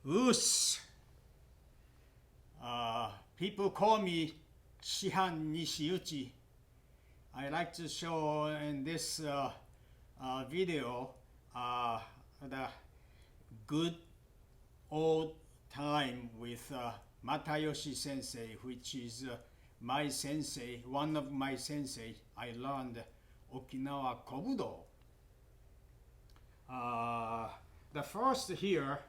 Us. People call me Shihan Nishiuchi. I like to show in this video the good old time with Matayoshi sensei, which is my sensei, one of my sensei. I learned Okinawa Kobudo. The first here,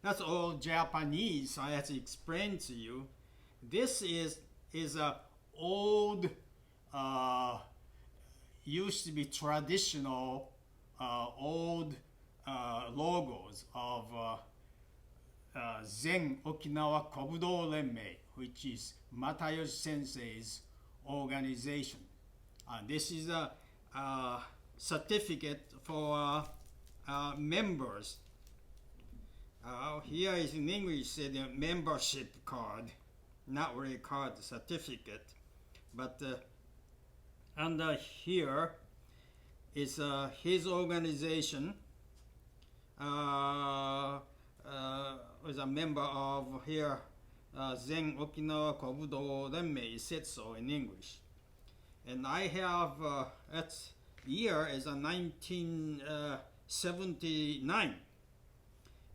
that's all Japanese. I have to explain to you. This is a old, used to be traditional, old logos of Zen Okinawa Kobudo Renmei, which is Matayoshi Sensei's organization. This is a certificate for members. Here is in English the membership card, not really card, certificate, but under here is his organization. Was a member of here Zen Okinawa Kobudo Renmei, it said so in English. And I have that year is 1979,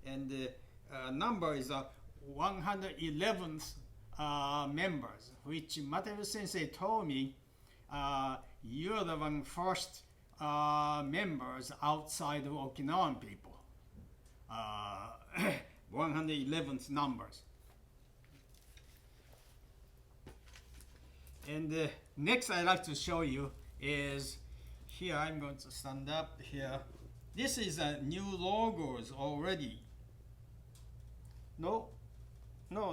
and the number is 111th members, which Matayoshi Sensei told me you're the one first members outside of Okinawan people. 111th numbers. And next I'd like to show you is here. I'm going to stand up here. This is a new logos already. No,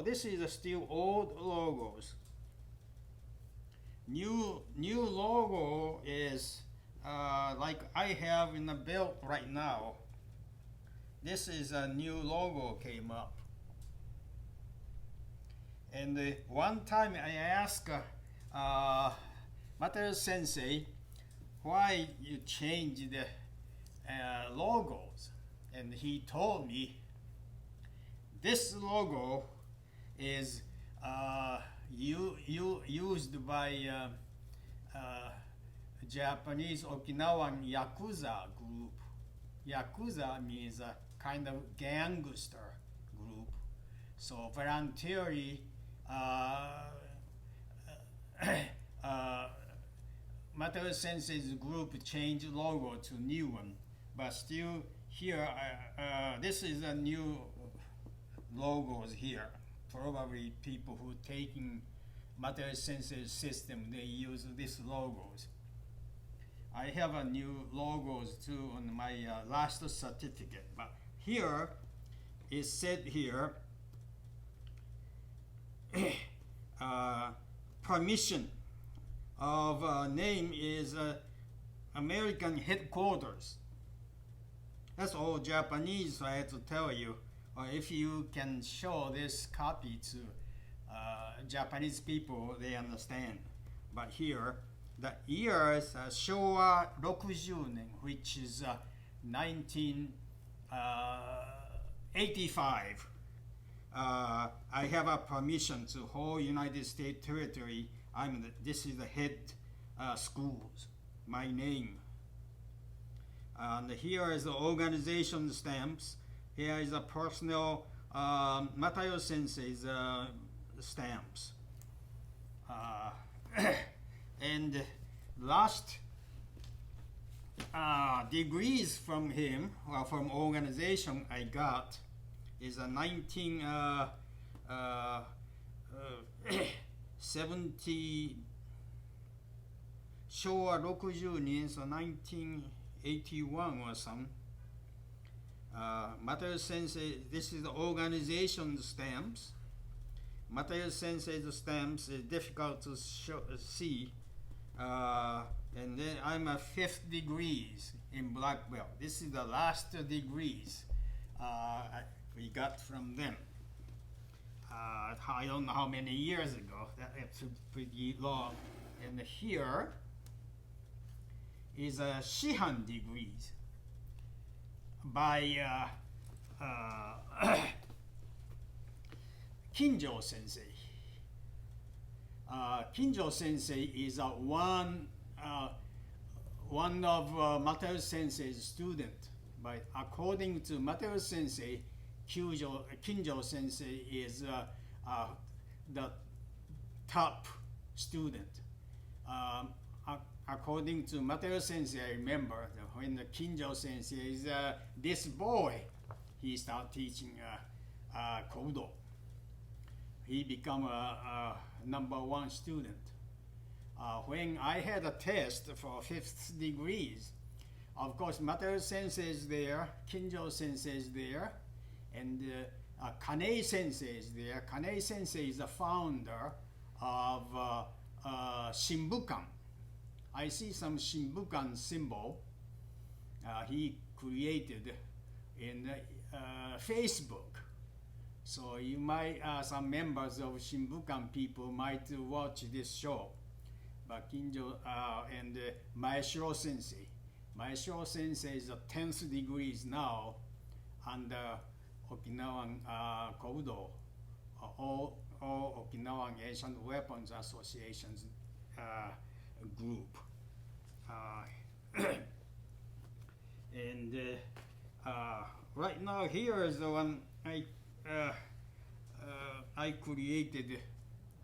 this is still old logos. New logo is like I have in the belt right now. This is a new logo came up. And one time I asked Matayoshi Sensei why you changed the logos, and he told me this logo is used by Japanese Okinawan Yakuza group. Yakuza means a kind of gangster group. So voluntarily Matayoshi Sensei's group changed logo to new one, but still here this is a new logos here. Probably people who taking Matayoshi Sensei's system, they use these logos. I have a new logos too on my last certificate, but here is said here permission of name is American headquarters. That's all Japanese, I have to tell you. Or if you can show this copy to Japanese people, they understand. But here, the year is Showa 60 nen, which is 1985. I have a permission to whole United States territory. This is the head schools, my name. And here is the organization stamps. Here is a personal Matayoshi Sensei's stamps. And last degrees from him, or from organization I got, is a 1970 Showa 60 nen, so 1981 or something. Matayoshi Sensei, this is the organization stamps. Matayoshi Sensei's stamps is difficult to see. And then I'm a 5th degrees in black belt. This is the last degrees we got from them. I don't know how many years ago. That's pretty long. And here is a Shihan degrees. by Kinjo Sensei. Kinjo Sensei is one of Matayoshi Sensei's student. But according to Matayoshi Sensei, Kinjo Sensei is the top student. According to Matayoshi Sensei, I remember when the Kinjo Sensei is this boy, he started teaching Kobudo. He became a #1 student. When I had a test for 5th degrees, of course, Matayoshi Sensei is there, Kinjo Sensei is there, and Kanei Sensei is there. Kanei Sensei is the founder of Shinbukan. I see some Shinbukan symbol he created in Facebook. So you might, some members of Shinbukan people might watch this show. But Kinjo and Maeshiro Sensei. Maeshiro Sensei is 10th degrees now under Okinawan Kobudo, all Okinawan Ancient Weapons Association's group. And right now here is the one I created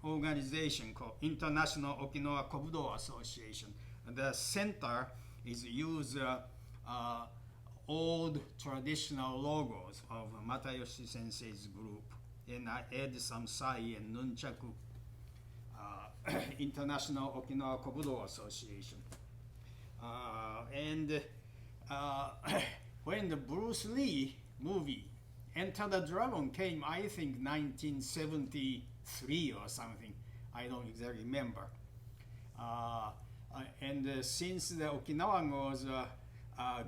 organization called International Okinawa Kobudo Association. The center is use old traditional logos of Matayoshi Sensei's group, and I add some sai and Nunchaku. International Okinawa Kobudo Association. When the Bruce Lee movie Enter the Dragon came, I think 1973 or something. I don't exactly remember. Since the Okinawan was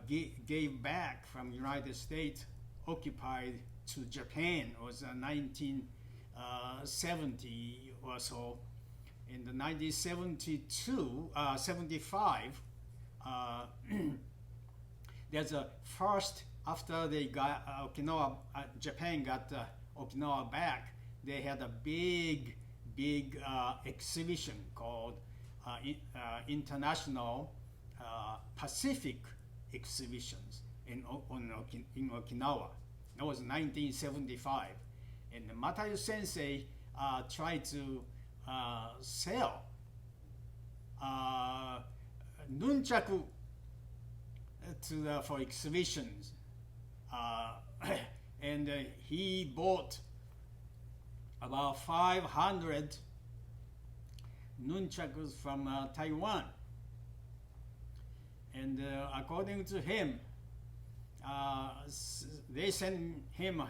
gave back from United States, occupied to Japan, was 1970 or so. In the 1975, there's a first, after they got Okinawa, Japan got Okinawa back, they had a big exhibition called International Pacific Exhibitions in Okinawa. That was 1975. And Matayoshi Sensei tried to sell Nunchaku for exhibitions. And he bought about 500 nunchakus from Taiwan. And according to him, they sent him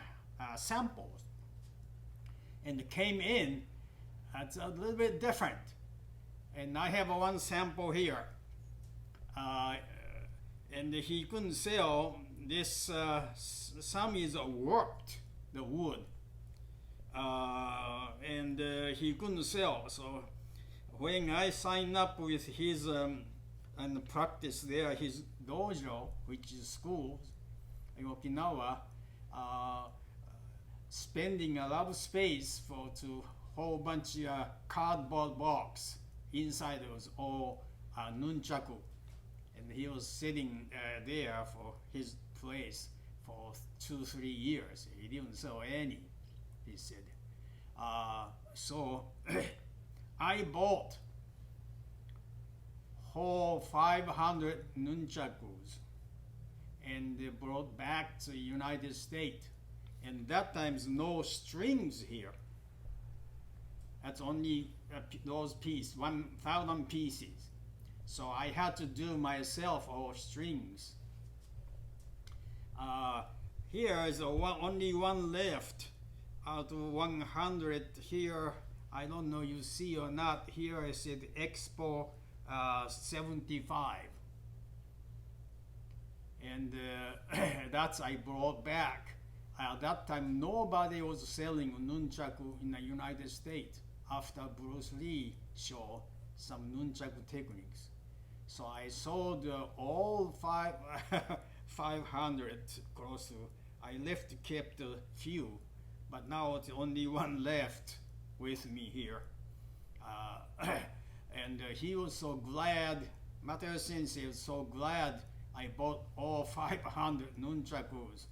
samples, and came in. It's a little bit different. And I have one sample here. And he couldn't sell this. Some is warped, the wood, and he couldn't sell. So when I signed up with his and practice there, his dojo, which is schools in Okinawa, spending a lot of space to whole bunch of cardboard box. Inside it was all nunchaku. And he was sitting there for his place for 2-3 years. He didn't sell any, he said. So I bought whole 500 nunchakus and brought back to the United States. And that time's no strings here. That's only those pieces, 1,000 pieces. So I had to do myself all strings. Here is only one left out of 100 here. I don't know you see or not. Here I said Expo 75. And that's I brought back. At that time, nobody was selling nunchaku in the United States. After Bruce Lee showed some nunchaku techniques. So I sold all 500 close to. I left kept a few, but now it's only one left with me here. And he was so glad, Matayoshi Sensei was so glad I bought all 500 nunchakus.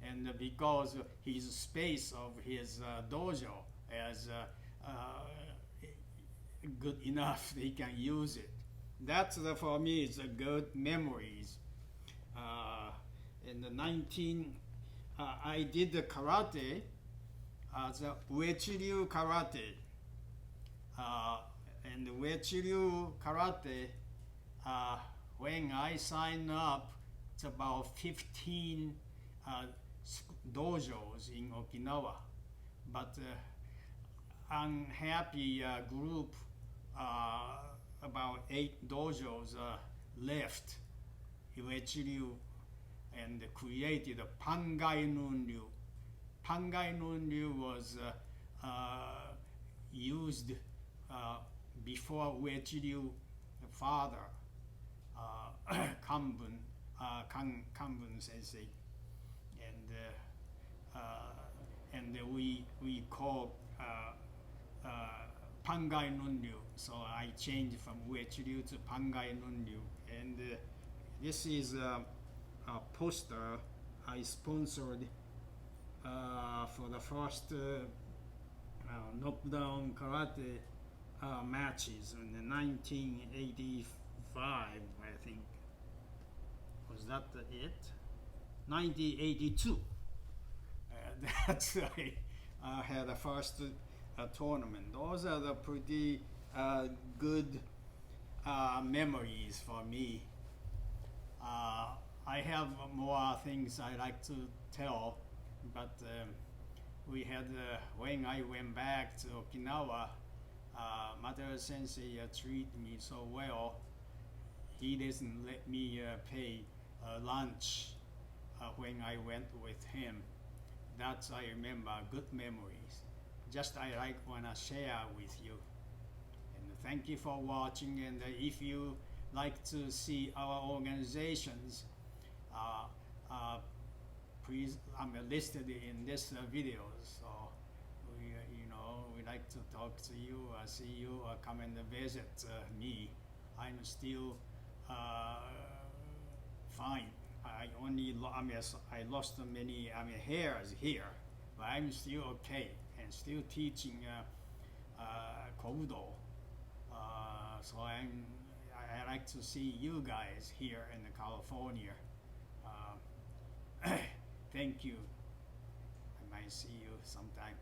And because his space of his dojo is good enough, he can use it. That's for me, it's a good memories. In the I did the karate as a Uechiryu karate. And Uechiryu karate, when I signed up, it's about 15 dojos in Okinawa. But unhappy group, about 8 dojos left Uechiryu and created a Pangai Nunryu. Pangai Nunryu was used before Uechiryu father, Kanbun Sensei, and we call Pangai Nunryu. So I changed from Uechiryu to Pangai Nunryu, and this is a poster I sponsored for the first knockdown karate matches in 1985, I think. Was that it? 1982. That's I had the first tournament. Those are the pretty good memories for me. I have more things I like to tell, but we had when I went back to Okinawa, Matayoshi Sensei treated me so well. He doesn't let me pay lunch when I went with him. That's I remember good memories. Just I wanna share with you. And thank you for watching. And if you like to see our organizations, please, I'm listed in this video. So we like to talk to you, see you, come and visit me. I'm still fine. I lost many hairs here, but I'm still okay and still teaching Kobudo. So I like to see you guys here in California. Thank you. I might see you sometime.